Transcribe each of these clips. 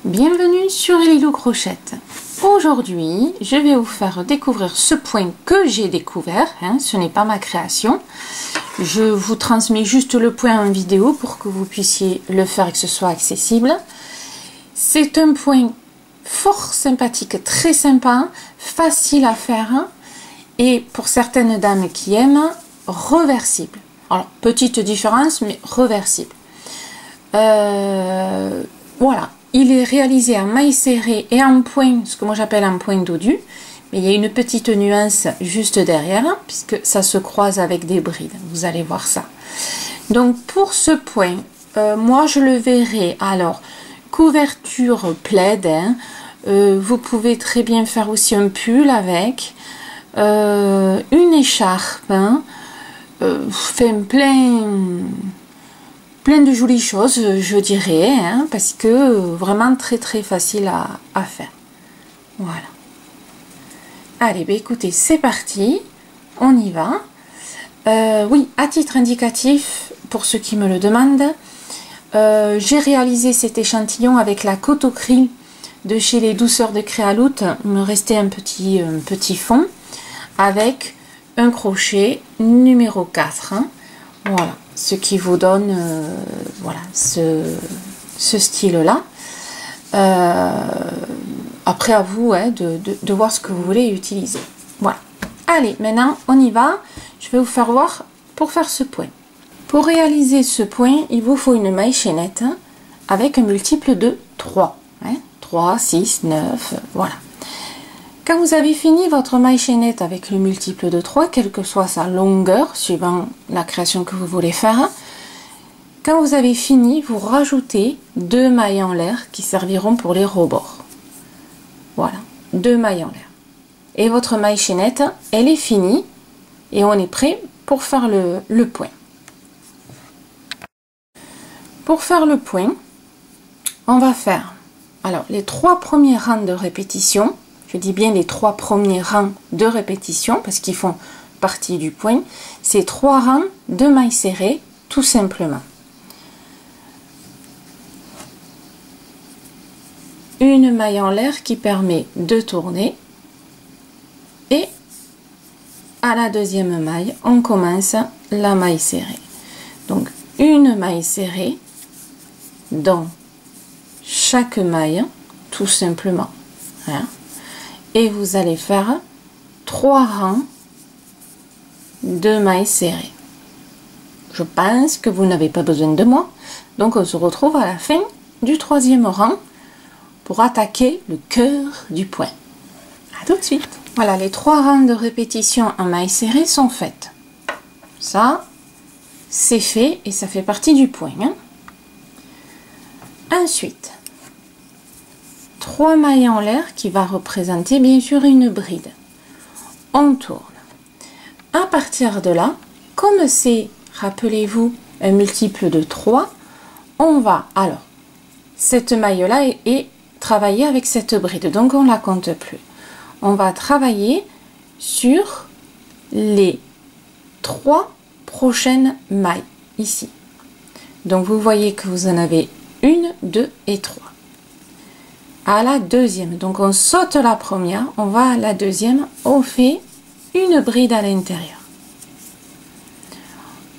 Bienvenue sur Lilou Crochette. Aujourd'hui, je vais vous faire découvrir ce point que j'ai découvert, ce n'est pas ma création. Je vous transmets juste le point en vidéo pour que vous puissiez le faire et que ce soit accessible. C'est un point fort sympathique, très sympa, facile à faire et pour certaines dames qui aiment, reversible. Alors, petite différence, mais reversible. Voilà. Il est réalisé en maille serrée et en point, ce que moi j'appelle un point dodu. Mais il y a une petite nuance juste derrière, puisque ça se croise avec des brides. Vous allez voir ça. Donc pour ce point, moi je le verrai, alors, couverture plaid. Vous pouvez très bien faire aussi un pull avec. Une écharpe. Fait plein de jolies choses, je dirais, parce que vraiment très facile à faire. Voilà. Allez, ben écoutez, c'est parti, on y va. Oui, à titre indicatif, pour ceux qui me le demandent, j'ai réalisé cet échantillon avec la Cotocril de chez les Douceurs de Créaloute. Il me restait un petit fond avec un crochet numéro 4. Voilà. Ce qui vous donne voilà, ce style-là. Après, à vous de voir ce que vous voulez utiliser. Voilà. Allez, maintenant, on y va. Je vais vous faire voir pour faire ce point. Pour réaliser ce point, il vous faut une maille chaînette avec un multiple de 3. 3, 6, 9, voilà. Quand vous avez fini votre maille chaînette avec le multiple de 3, quelle que soit sa longueur, suivant la création que vous voulez faire, quand vous avez fini, vous rajoutez 2 mailles en l'air qui serviront pour les rebords. Voilà, 2 mailles en l'air. Et votre maille chaînette, elle est finie et on est prêt pour faire le point. Pour faire le point, on va faire alors les 3 premiers rangs de répétition. Je dis bien les 3 premiers rangs de répétition parce qu'ils font partie du point. C'est 3 rangs de mailles serrées, tout simplement. Une maille en l'air qui permet de tourner. Et à la deuxième maille, on commence la maille serrée. Donc une maille serrée dans chaque maille, tout simplement. Et vous allez faire 3 rangs de mailles serrées. Je pense que vous n'avez pas besoin de moi. Donc on se retrouve à la fin du 3e rang pour attaquer le cœur du point. A tout de suite. Voilà, les 3 rangs de répétition en mailles serrées sont faits. Ça, c'est fait et ça fait partie du point. Ensuite, 3 mailles en l'air qui va représenter bien sûr une bride. On tourne. À partir de là, comme c'est, rappelez-vous, un multiple de 3, on va, alors, cette maille-là est travaillée avec cette bride, donc on ne la compte plus. On va travailler sur les 3 prochaines mailles, ici. Donc vous voyez que vous en avez 1, 2 et 3. À la deuxième, donc on saute la première, on va à la deuxième, on fait une bride à l'intérieur.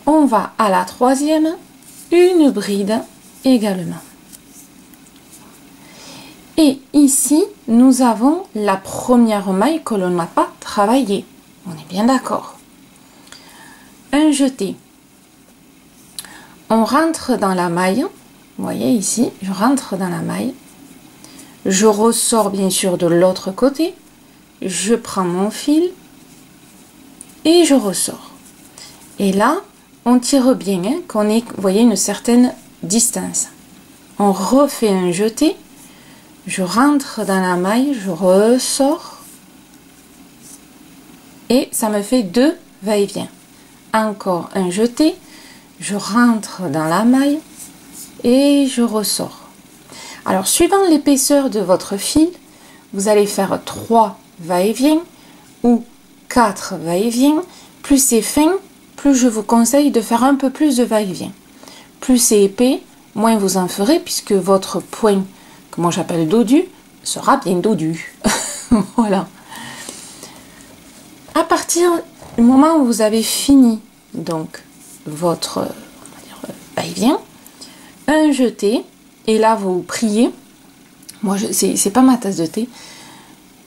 On va à la troisième, une bride également. Et ici, nous avons la première maille que l'on n'a pas travaillée. On est bien d'accord. Un jeté. On rentre dans la maille. Vous voyez ici, je rentre dans la maille. Je ressors bien sûr de l'autre côté, je prends mon fil et je ressors. Et là, on tire bien, qu'on ait, vous voyez, une certaine distance. On refait un jeté, je rentre dans la maille, je ressors et ça me fait 2 va-et-vient. Encore un jeté, je rentre dans la maille et je ressors. Alors, suivant l'épaisseur de votre fil, vous allez faire 3 va-et-vient ou 4 va-et-vient. Plus c'est fin, plus je vous conseille de faire un peu plus de va-et-vient. Plus c'est épais, moins vous en ferez puisque votre point que moi j'appelle dodu, sera bien dodu. Voilà. À partir du moment où vous avez fini donc votre va-et-vient, un jeté, et là vous priez, moi c'est pas ma tasse de thé,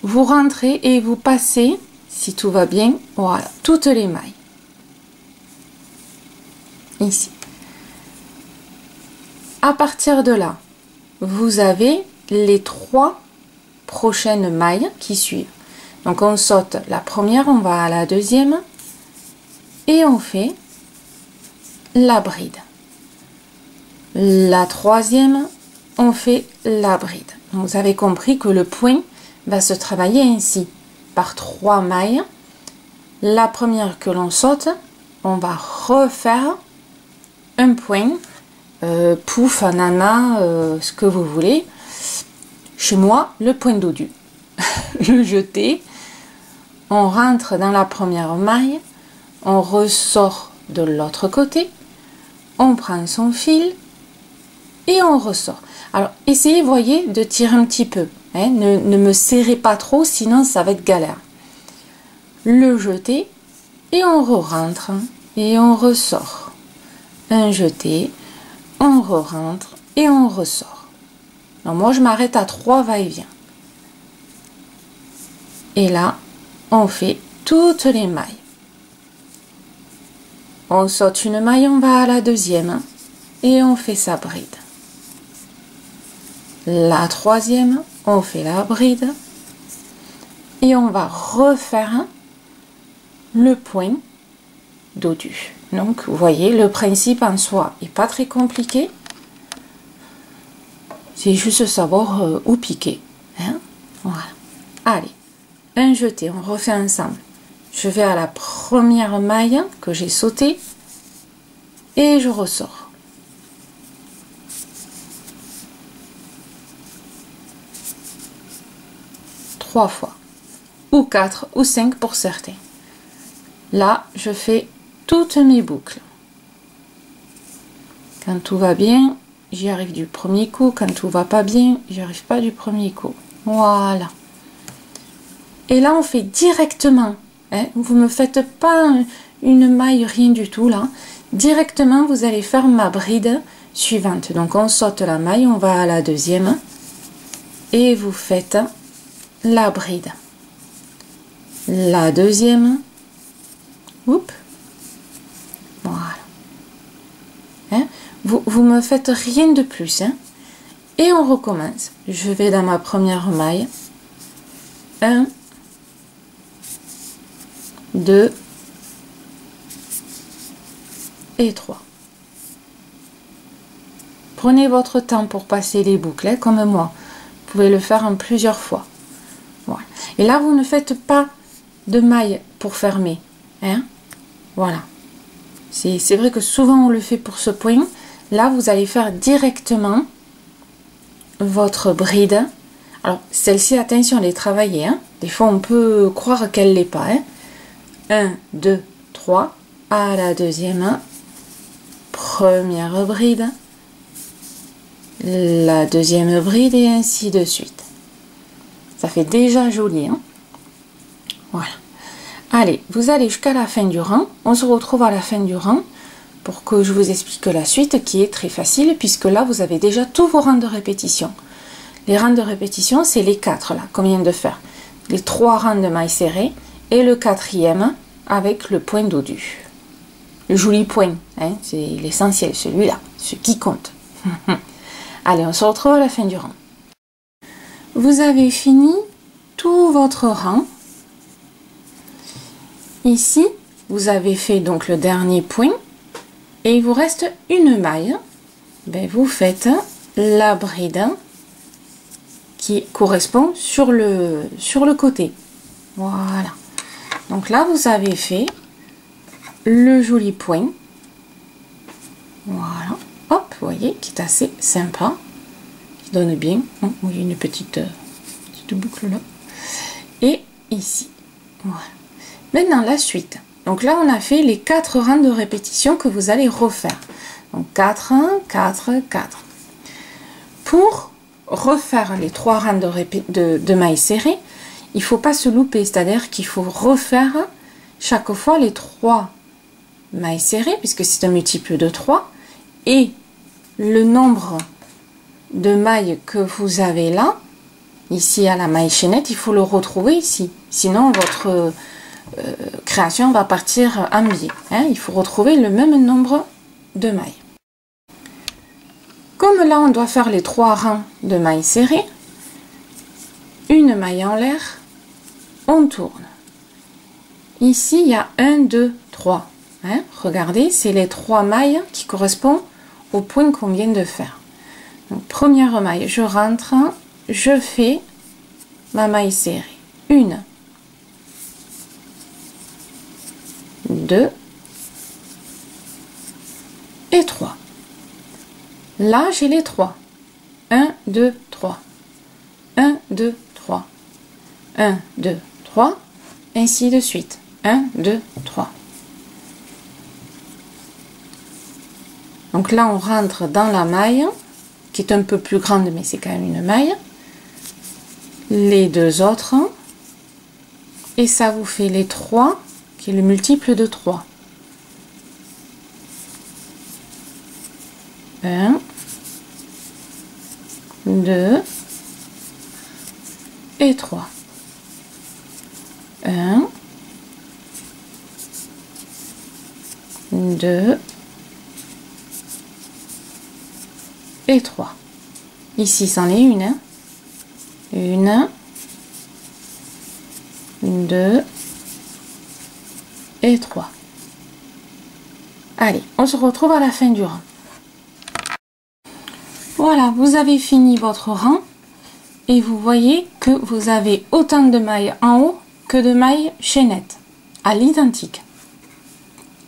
vous rentrez et vous passez, si tout va bien, voilà, toutes les mailles. Ici. À partir de là, vous avez les 3 prochaines mailles qui suivent. Donc on saute la première, on va à la deuxième et on fait la bride. La troisième, on fait la bride. Donc vous avez compris que le point va se travailler ainsi, par 3 mailles. La première que l'on saute, on va refaire un point, pouf, nana, ce que vous voulez. Chez moi, le point dodu. Le jeté, on rentre dans la première maille, on ressort de l'autre côté, on prend son fil et on ressort. Alors, essayez, voyez, de tirer un petit peu. Hein, ne me serrez pas trop, sinon ça va être galère. Le jeté et on re-rentre et on ressort. Un jeté, on re-rentre et on ressort. Alors moi, je m'arrête à 3 va-et-vient. Et là, on fait toutes les mailles. On saute une maille, on va à la deuxième et on fait sa bride. La troisième, on fait la bride et on va refaire le point dodu. Donc, vous voyez, le principe en soi n'est pas très compliqué. C'est juste savoir où piquer. Hein? Voilà. Allez, un jeté, on refait ensemble. Je vais à la première maille que j'ai sautée et je ressors. Trois fois, ou 4 ou 5 pour certains. Là, je fais toutes mes boucles. Quand tout va bien, j'y arrive du premier coup. Quand tout va pas bien, j'y arrive pas du premier coup. Voilà. Et là, on fait directement. Hein, vous ne me faites pas une maille, rien du tout là. Directement, vous allez faire ma bride suivante. Donc, on saute la maille, on va à la deuxième. Et vous faites la bride. La deuxième. Oups. Voilà. Hein, vous me faites rien de plus. Hein. Et on recommence. Je vais dans ma première maille. 1, 2 et 3. Prenez votre temps pour passer les boucles, hein, comme moi. Vous pouvez le faire en plusieurs fois. Voilà. Et là, vous ne faites pas de maille pour fermer. Hein. Voilà. C'est vrai que souvent on le fait pour ce point. Là, vous allez faire directement votre bride. Alors, celle-ci, attention, elle est travaillée. Hein. Des fois, on peut croire qu'elle ne l'est pas. Hein. 1, 2, 3. À la deuxième, première bride. La deuxième bride et ainsi de suite. Ça fait déjà joli. Hein. Voilà. Allez, vous allez jusqu'à la fin du rang. On se retrouve à la fin du rang pour que je vous explique la suite qui est très facile puisque là, vous avez déjà tous vos rangs de répétition. Les rangs de répétition, c'est les 4 là, qu'on vient de faire. Les 3 rangs de mailles serrées et le 4e avec le point dodu. Le joli point, hein, c'est l'essentiel, celui-là, ce qui compte. Allez, on se retrouve à la fin du rang. Vous avez fini tout votre rang. Ici, vous avez fait donc le dernier point et il vous reste une maille. Ben, vous faites la bride qui correspond sur le côté. Voilà. Donc là, vous avez fait le joli point. Voilà. Hop, vous voyez, qui est assez sympa. Qui donne bien. Oh, il y a une petite boucle là. Et ici. Voilà. Maintenant, la suite. Donc là, on a fait les 4 rangs de répétition que vous allez refaire. Donc 4, 4, 4. Pour refaire les 3 rangs de mailles serrées, il ne faut pas se louper, c'est-à-dire qu'il faut refaire chaque fois les 3 mailles serrées, puisque c'est un multiple de 3, et le nombre de mailles que vous avez là, ici à la maille chaînette, il faut le retrouver ici, sinon votre création va partir en biais. Il faut retrouver le même nombre de mailles. Comme là on doit faire les 3 rangs de mailles serrées, une maille en l'air, on tourne. Ici il y a 1, 2, 3. Regardez, c'est les 3 mailles qui correspondent au point qu'on vient de faire. Donc, première maille, je rentre, je fais ma maille serrée. 1, 2 et 3. Là, j'ai les 3. 1, 2, 3. 1, 2, 3. 1, 2, 3. Ainsi de suite. 1, 2, 3. Donc là, on rentre dans la maille, qui est un peu plus grande, mais c'est quand même une maille. Les 2 autres. Et ça vous fait les 3, qui est le multiple de 3. 1, 2 et 3. 1, 2 et 3. Ici, c'en est une. 1, 2 et 3. Allez, on se retrouve à la fin du rang. Voilà, vous avez fini votre rang et vous voyez que vous avez autant de mailles en haut que de mailles chaînettes, à l'identique.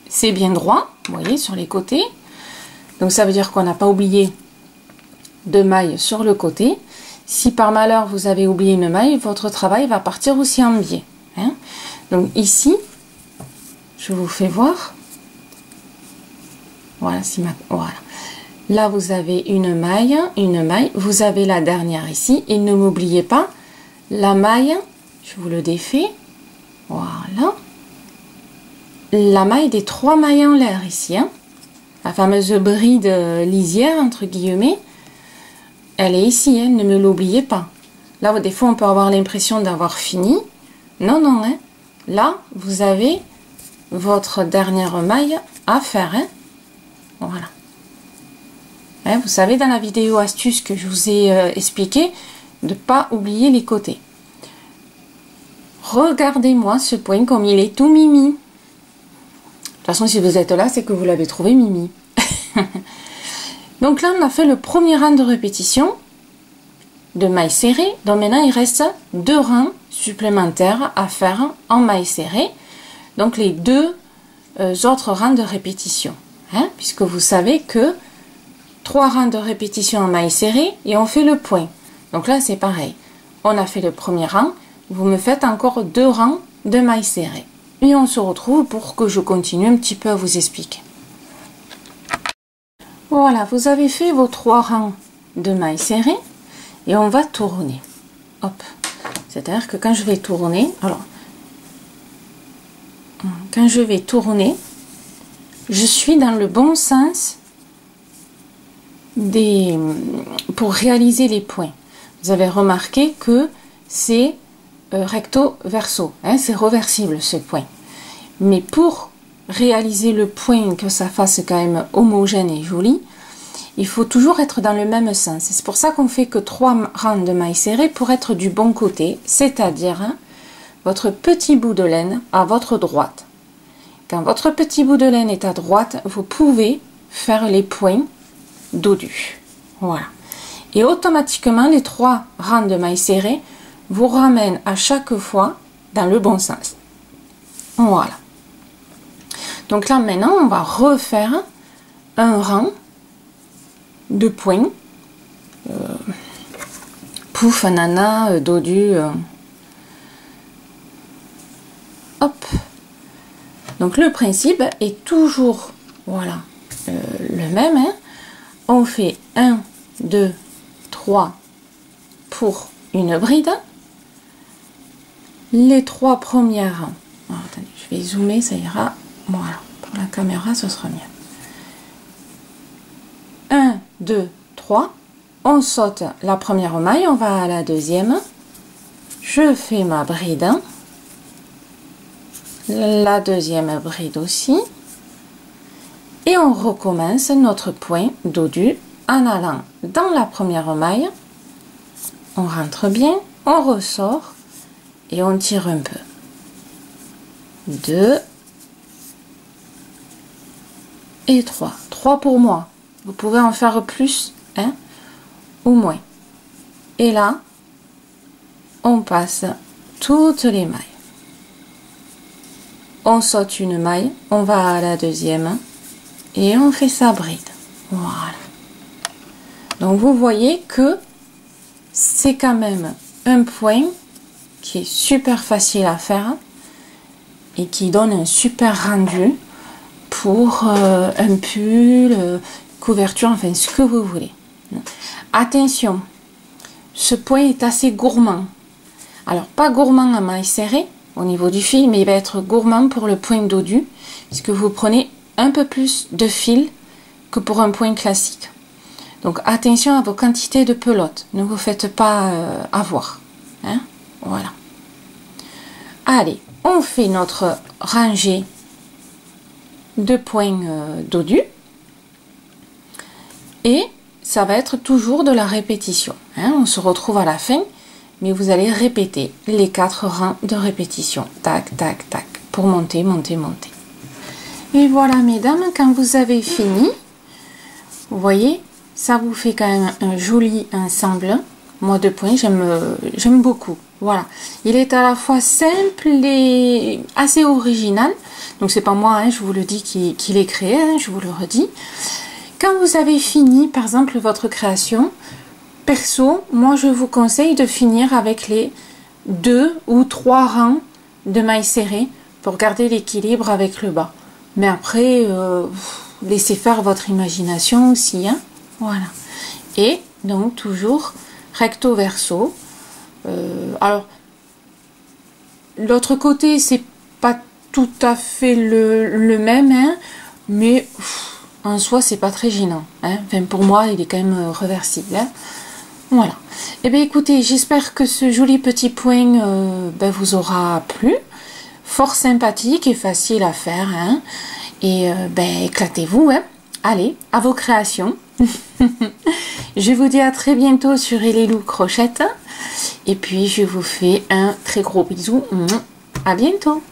C'est bien droit, vous voyez, sur les côtés. Donc ça veut dire qu'on n'a pas oublié de mailles sur le côté. Si par malheur vous avez oublié une maille, votre travail va partir aussi en biais. Donc ici, je vous fais voir. Voilà, voilà. Là, vous avez une maille, vous avez la dernière ici. Et ne m'oubliez pas, la maille, je vous le défais. Voilà. La maille des 3 mailles en l'air ici. La fameuse bride lisière, entre guillemets. Elle est ici, ne me l'oubliez pas. Là, des fois, on peut avoir l'impression d'avoir fini. Non, non, là, vous avez votre dernière maille à faire. Voilà. Vous savez, dans la vidéo astuce que je vous ai expliqué, de ne pas oublier les côtés. Regardez-moi ce point comme il est tout mimi. De toute façon, si vous êtes là, c'est que vous l'avez trouvé mimi. Donc là, on a fait le premier rang de répétition de mailles serrées. Donc maintenant, il reste 2 rangs supplémentaires à faire en mailles serrées. Donc les 2 autres rangs de répétition. Puisque vous savez que 3 rangs de répétition en mailles serrées et on fait le point. Donc là, c'est pareil. On a fait le premier rang. Vous me faites encore 2 rangs de mailles serrées. Et on se retrouve pour que je continue un petit peu à vous expliquer. Voilà, vous avez fait vos 3 rangs de mailles serrées et on va tourner. Hop. C'est-à-dire que quand je vais tourner, quand je vais tourner, je suis dans le bon sens pour réaliser les points. Vous avez remarqué que c'est recto verso, c'est reversible ce point. Mais pour réaliser le point, que ça fasse quand même homogène et joli, il faut toujours être dans le même sens. C'est pour ça qu'on fait que 3 rangs de mailles serrées pour être du bon côté, c'est-à-dire votre petit bout de laine à votre droite. Quand votre petit bout de laine est à droite, vous pouvez faire les points dodus. Voilà. Et automatiquement, les 3 rangs de mailles serrées vous ramènent à chaque fois dans le bon sens. Voilà. Donc là, maintenant, on va refaire un rang de points. Pouf, nana, dodu. Hop. Donc le principe est toujours, voilà, le même. On fait 1, 2, 3, enfourre une bride. Les 3 premières, alors, attendez, je vais zoomer, ça ira, voilà, pour la caméra ce sera mieux. 1, 2, 3, on saute la première maille, on va à la deuxième, je fais ma bride, la deuxième bride aussi, et on recommence notre point dodu en allant dans la première maille, on rentre bien, on ressort, et on tire un peu. 2 et 3. 3 pour moi. Vous pouvez en faire plus, hein, ou moins. Et là, on passe toutes les mailles. On saute une maille, on va à la deuxième et on fait sa bride. Voilà. Donc vous voyez que c'est quand même un point qui est super facile à faire et qui donne un super rendu pour un pull, couverture, enfin ce que vous voulez. Attention, ce point est assez gourmand. Alors pas gourmand à maille serrée au niveau du fil, mais il va être gourmand pour le point dodu, puisque vous prenez un peu plus de fil que pour un point classique. Donc attention à vos quantités de pelote, ne vous faites pas avoir. Hein? Voilà. Allez, on fait notre rangée de points dodus et ça va être toujours de la répétition. Hein? On se retrouve à la fin, mais vous allez répéter les 4 rangs de répétition. Tac, tac, tac, pour monter, monter, monter. Et voilà, mesdames, quand vous avez fini, vous voyez, ça vous fait quand même un joli ensemble. Moi, de points, j'aime beaucoup. Voilà, il est à la fois simple et assez original. Donc c'est pas moi, hein, je vous le dis, qui l'ai créé, hein, je vous le redis. Quand vous avez fini, par exemple, votre création, perso, moi je vous conseille de finir avec les 2 ou 3 rangs de mailles serrées pour garder l'équilibre avec le bas. Mais après, laissez faire votre imagination aussi. Hein, voilà. Et donc toujours recto verso. Alors, l'autre côté, c'est pas tout à fait le même, hein, mais en soi, c'est pas très gênant. Hein. Enfin, pour moi, il est quand même réversible. Hein. Voilà. Et bien, écoutez, j'espère que ce joli petit point vous aura plu. Fort sympathique et facile à faire. Hein. Et éclatez-vous. Hein. Allez, à vos créations. Je vous dis à très bientôt sur Elelou Crochette. Et puis, je vous fais un très gros bisou. À bientôt.